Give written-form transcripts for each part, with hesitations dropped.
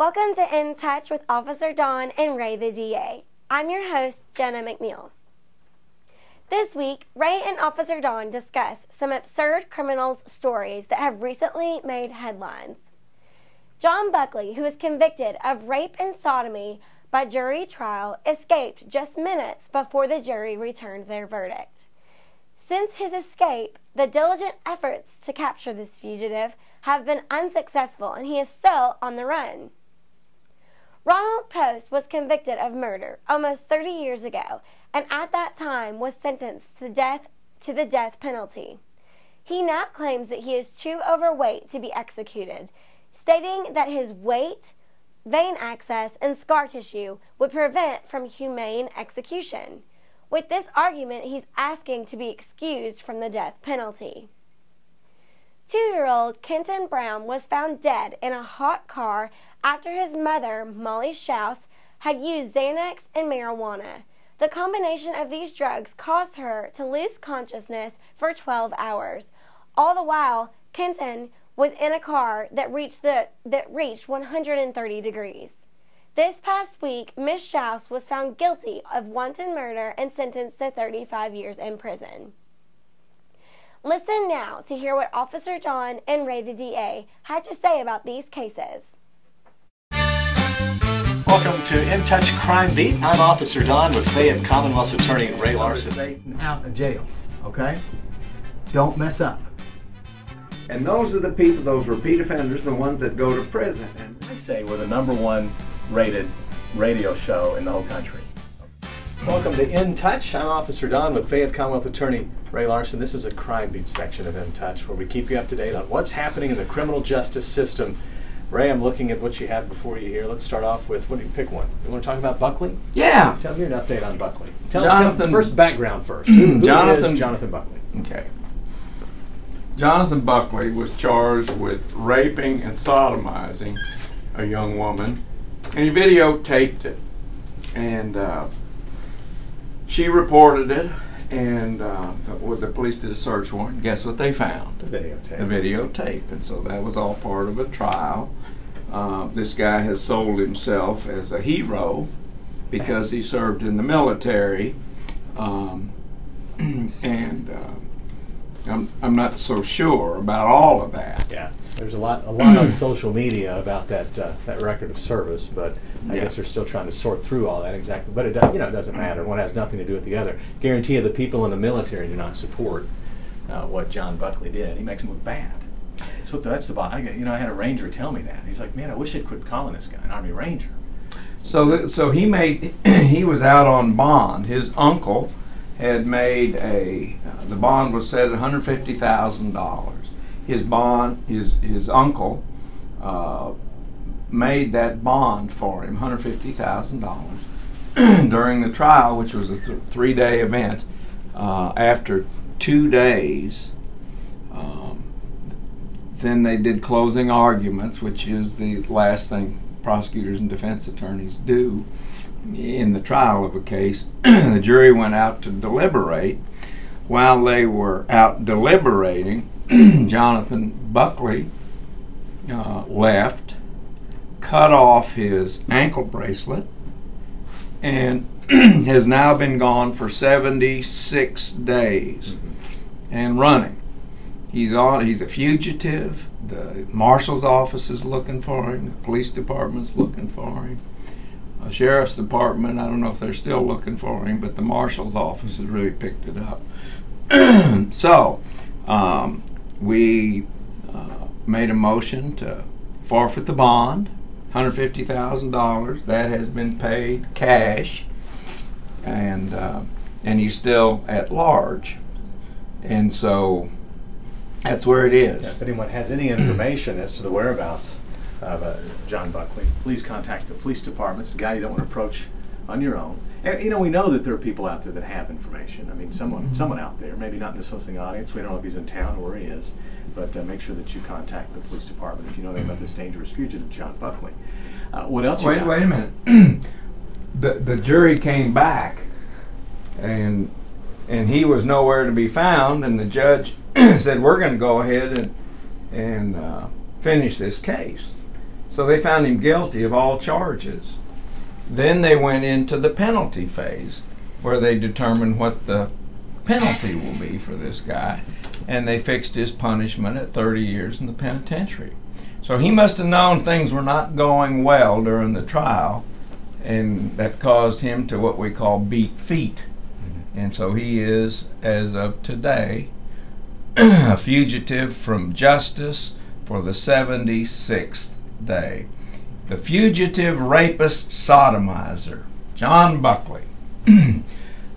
Welcome to In Touch with Officer Dawn and Ray the DA. I'm your host, Jenna McNeil. This week, Ray and Officer Dawn discuss some absurd criminals' stories that have recently made headlines. John Buckley, who was convicted of rape and sodomy by jury trial, escaped just minutes before the jury returned their verdict. Since his escape, the diligent efforts to capture this fugitive have been unsuccessful, and he is still on the run. Ronald Post was convicted of murder almost 30 years ago, and at that time was sentenced to the death penalty. He now claims that he is too overweight to be executed, stating that his weight, vein access, and scar tissue would prevent from humane execution. With this argument, he's asking to be excused from the death penalty. 2-year-old Kenton Brown was found dead in a hot car after his mother, Molly Schaus, had used Xanax and marijuana. The combination of these drugs caused her to lose consciousness for 12 hours. All the while, Kenton was in a car that reached 130 degrees. This past week, Ms. Schaus was found guilty of wanton murder and sentenced to 35 years in prison. Listen now to hear what Officer John and Ray the DA had to say about these cases. Welcome to In Touch Crime Beat. I'm Officer Don with Fayette Commonwealth's Attorney Ray Larson. Out of jail, okay? Don't mess up. And those are the people, those repeat offenders, the ones that go to prison. And I say we're the #1 rated radio show in the whole country. Welcome to In Touch. I'm Officer Don with Fayette Commonwealth Attorney Ray Larson. This is a Crime Beat section of In Touch where we keep you up to date on what's happening in the criminal justice system. Ray, I'm looking at what you have before you here. Let's start off with, what do you pick one? You want to talk about Buckley? yeah, Tell me an update on Buckley. Jonathan- First background first. Who is Jonathan Buckley? Okay. Jonathan Buckley was charged with raping and sodomizing a young woman, and he videotaped it. And she reported it, and the police did a search warrant. Guess what they found? The videotape. The videotape. And so that was all part of a trial. This guy has sold himself as a hero because he served in the military, and I'm not so sure about all of that. Yeah, there's a lot on social media about that record of service, but I guess they're still trying to sort through all that exactly. But it doesn't matter. One has nothing to do with the other. Guarantee you, the people in the military do not support what John Buckley did. He makes them look bad. That's the bottom. I had a ranger tell me that. He's like, man, I wish I'd quit calling this guy an Army Ranger. So he was out on bond. His uncle had made the bond was set at $150,000. His uncle made that bond for him, $150,000, during the trial, which was a 3-day event. After 2 days, then they did closing arguments, which is the last thing prosecutors and defense attorneys do in the trial of a case. The jury went out to deliberate. While they were out deliberating, Jonathan Buckley left, cut off his ankle bracelet, and has now been gone for 76 days and running. He's a fugitive. The marshal's office is looking for him. The police department's looking for him. Sheriff's Department, I don't know if they're still looking for him, but the marshal's office has really picked it up. So we made a motion to forfeit the bond, $150,000. That has been paid cash, and he's still at large, and so that's where it is. If anyone has any information as to the whereabouts of John Buckley, please contact the police department. It's a guy you don't want to approach on your own. And we know that there are people out there that have information. I mean, someone out there, maybe not in this listening audience. We don't know if he's in town or where he is, but make sure that you contact the police department if you know anything about this dangerous fugitive, John Buckley. What else? Wait a minute. The jury came back, and he was nowhere to be found, and the judge said, "We're going to go ahead and finish this case." So they found him guilty of all charges. Then they went into the penalty phase, where they determined what the penalty will be for this guy, and they fixed his punishment at 30 years in the penitentiary. So he must have known things were not going well during the trial, and that caused him to what we call beat feet. And so he is, as of today, a fugitive from justice for the 76th day. The fugitive rapist sodomizer, John Buckley.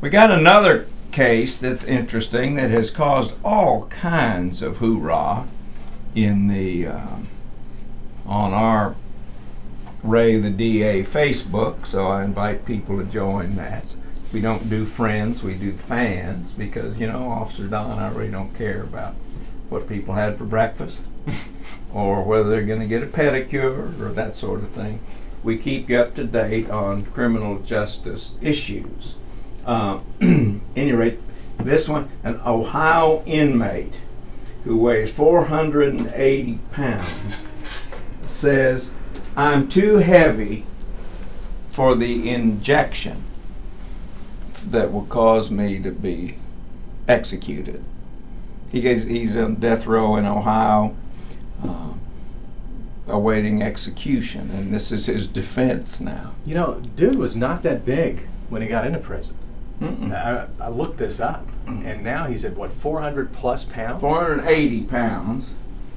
We got another case that's interesting that has caused all kinds of hoorah in the on our Ray the DA Facebook, so I invite people to join that. We don't do friends, we do fans, because, you know, Officer Don, I really don't care about what people had for breakfast or whether they're going to get a pedicure or that sort of thing. We keep you up to date on criminal justice issues. Any rate, this one, an Ohio inmate who weighs 480 pounds says, "I'm too heavy for the injection that will cause me to be executed." He's on death row in Ohio, awaiting execution, and this is his defense now. You know, dude was not that big when he got into prison. I looked this up, and now he's at, what, 400 plus pounds? 480 pounds.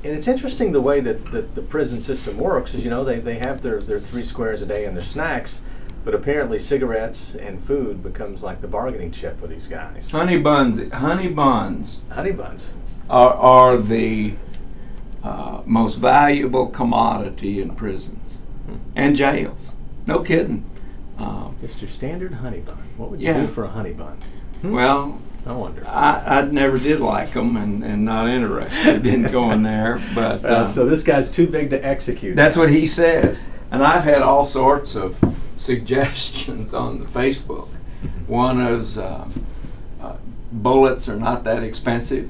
And it's interesting the way that the prison system works is, you know, they have their 3 squares a day and their snacks, but apparently cigarettes and food becomes like the bargaining chip with these guys. Honey buns Honey buns. are the most valuable commodity in prisons and jails. No kidding. Just your standard honey bun. What would you do for a honey bun? Well, I wonder. I never did like them, and not interested. Didn't go in there, but so this guy's too big to execute. that's what he says. And I've had all sorts of suggestions on the Facebook. One is bullets are not that expensive.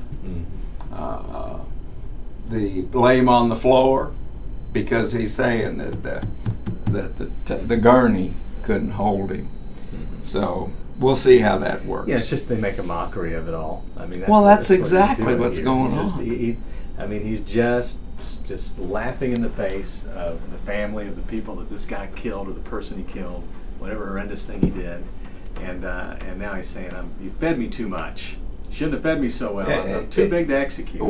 The lay him on the floor, because he's saying that the gurney couldn't hold him. So we'll see how that works. Yeah, it's just they make a mockery of it all. I mean, that's what exactly he's doing what's here. going on. He's just laughing in the face of the family of the people that this guy killed, or the person he killed, whatever horrendous thing he did, and now he's saying, "You fed me too much. Shouldn't have fed me so well. I'm too big to execute."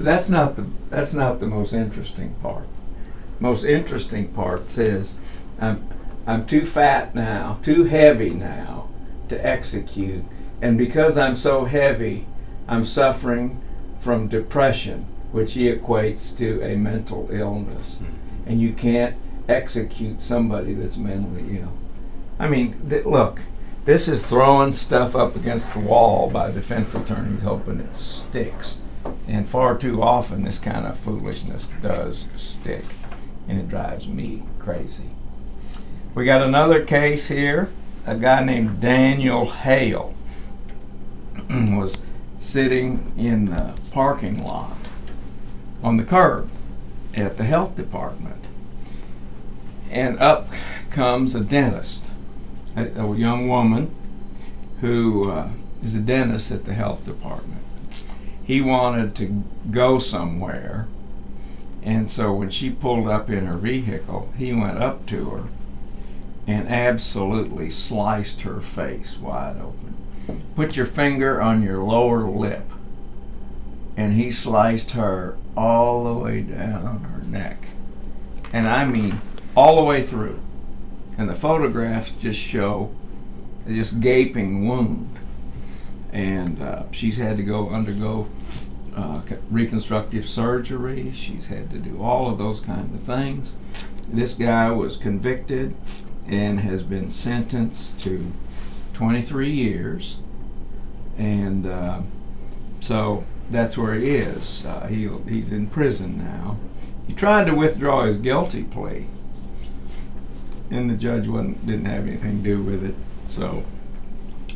That's not the most interesting part. Most interesting part says, I'm too fat now, too heavy now to execute, and because I'm so heavy, I'm suffering from depression, which he equates to a mental illness. And you can't execute somebody that's mentally ill. I mean, look, this is throwing stuff up against the wall by defense attorneys hoping it sticks. And far too often this kind of foolishness does stick, and it drives me crazy. We got another case here. A guy named Daniel Hale was sitting in the parking lot on the curb at the health department, and up comes a dentist, a young woman who is a dentist at the health department. He wanted to go somewhere, and so when she pulled up in her vehicle, he went up to her and absolutely sliced her face wide open. Put your finger on your lower lip. And he sliced her all the way down her neck. And I mean all the way through. And the photographs just show a just gaping wound. And she's had to undergo reconstructive surgery. She's had to do all of those kinds of things. This guy was convicted and has been sentenced to 23 years. And so that's where he is. He's in prison now. He tried to withdraw his guilty plea, and the judge didn't have anything to do with it. So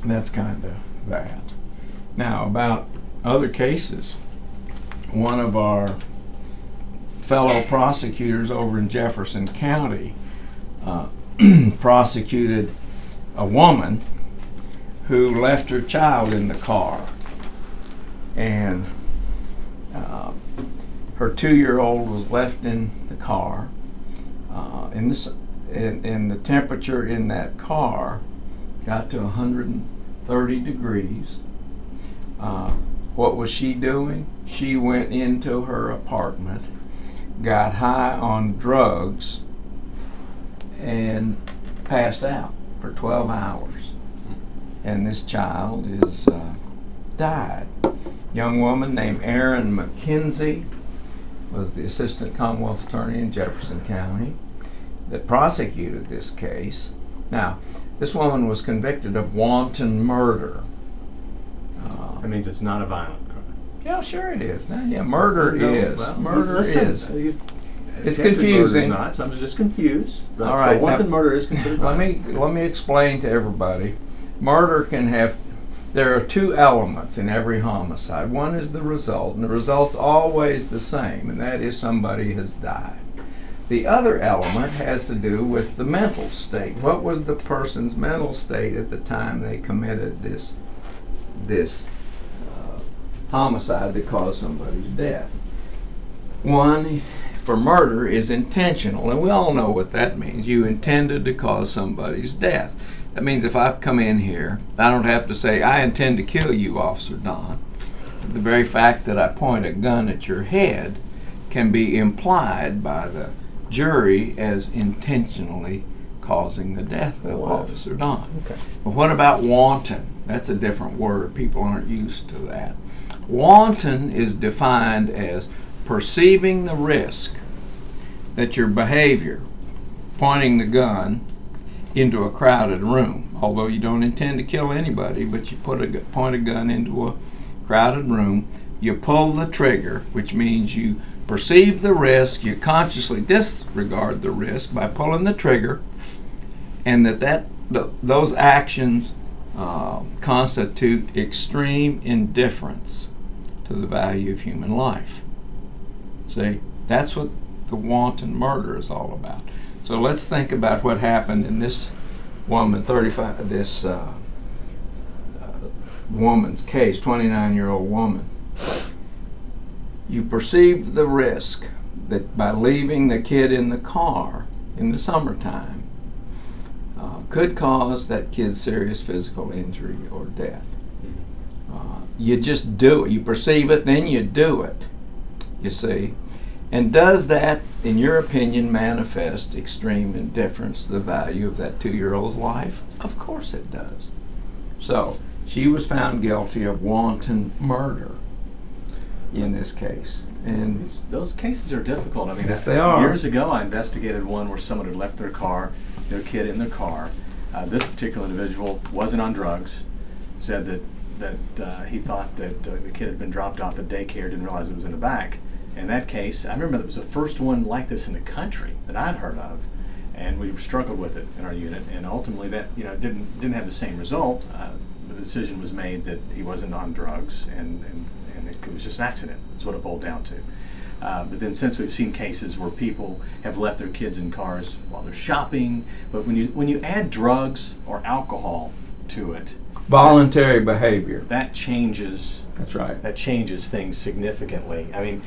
that's kind of that. Now, about other cases, one of our fellow prosecutors over in Jefferson County prosecuted a woman who left her child in the car, and her 2-year-old was left in the car, and the temperature in that car got to 130 degrees. What was she doing? She went into her apartment, got high on drugs, and passed out for 12 hours. And this child is died. Young woman named Erin McKenzie was the assistant Commonwealth attorney in Jefferson County that prosecuted this case. Now, this woman was convicted of wanton murder. I mean, it's not a violent crime. Yeah, sure it is. Now, yeah, murder is. Well, Murder listen, is. It's technically confusing. murder is not, so I'm just confused. But, All right, so wanton now, murder is considered violent. Let me explain to everybody. Murder can have. There are two elements in every homicide. One is the result, and the result's always the same, and that is somebody has died. The other element has to do with the mental state. What was the person's mental state at the time they committed this homicide that caused somebody's death? One, for murder, is intentional, and we all know what that means. You intended to cause somebody's death. That means if I come in here, I don't have to say, I intend to kill you, Officer Don. The very fact that I point a gun at your head can be implied by the jury as intentionally causing the death of Officer Don. Okay. But what about wanton? That's a different word. People aren't used to that. Wanton is defined as perceiving the risk that your behavior, pointing the gun into a crowded room, although you don't intend to kill anybody, but you point a gun into a crowded room, you pull the trigger, which means you perceive the risk, you consciously disregard the risk by pulling the trigger, and those actions constitute extreme indifference to the value of human life. See, that's what the wanton murder is all about. So let's think about what happened in this woman, woman's case, 29-year-old woman. You perceived the risk that by leaving the kid in the car in the summertime could cause that kid serious physical injury or death. You just do it. You perceive it, then you do it, you see. And does that, in your opinion, manifest extreme indifference to the value of that 2-year-old's life? Of course it does. So, she was found guilty of wanton murder in this case. And those cases are difficult. I mean, yes, they are. Years ago, I investigated one where someone had left their kid in their car. This particular individual wasn't on drugs, said that he thought that the kid had been dropped off at daycare, didn't realize it was in the back. In that case, I remember it was the first one like this in the country that I'd heard of, and we struggled with it in our unit. And ultimately, that didn't have the same result. The decision was made that he wasn't on drugs, and it was just an accident. Is what it boiled down to. But then, since we've seen cases where people have left their kids in cars while they're shopping, but when you add drugs or alcohol to it, voluntary behavior, that changes. That's right. That changes things significantly. I mean,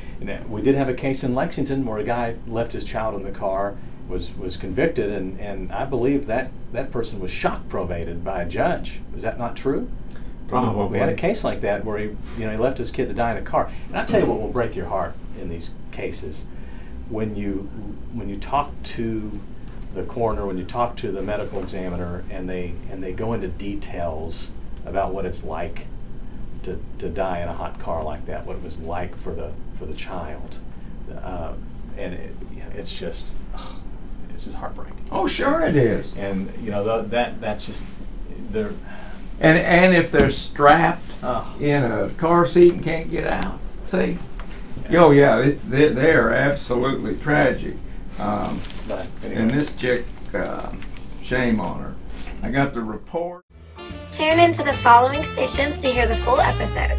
we did have a case in Lexington where a guy left his child in the car, was convicted, and I believe that person was shock probated by a judge. Is that not true? Probably. We had a case like that where he left his kid to die in a car. And I'll tell you what will break your heart in these cases. When you talk to the coroner, when you talk to the medical examiner, and they go into details about what it's like to die in a hot car like that, what it was like for the child, and it's just heartbreaking. Oh, sure it is. And that's just they're. And if they're strapped in a car seat and can't get out, see? Yeah. Oh yeah, they're absolutely tragic. But anyway. And this chick, shame on her. I got the report. Tune into the following stations to hear the full episode.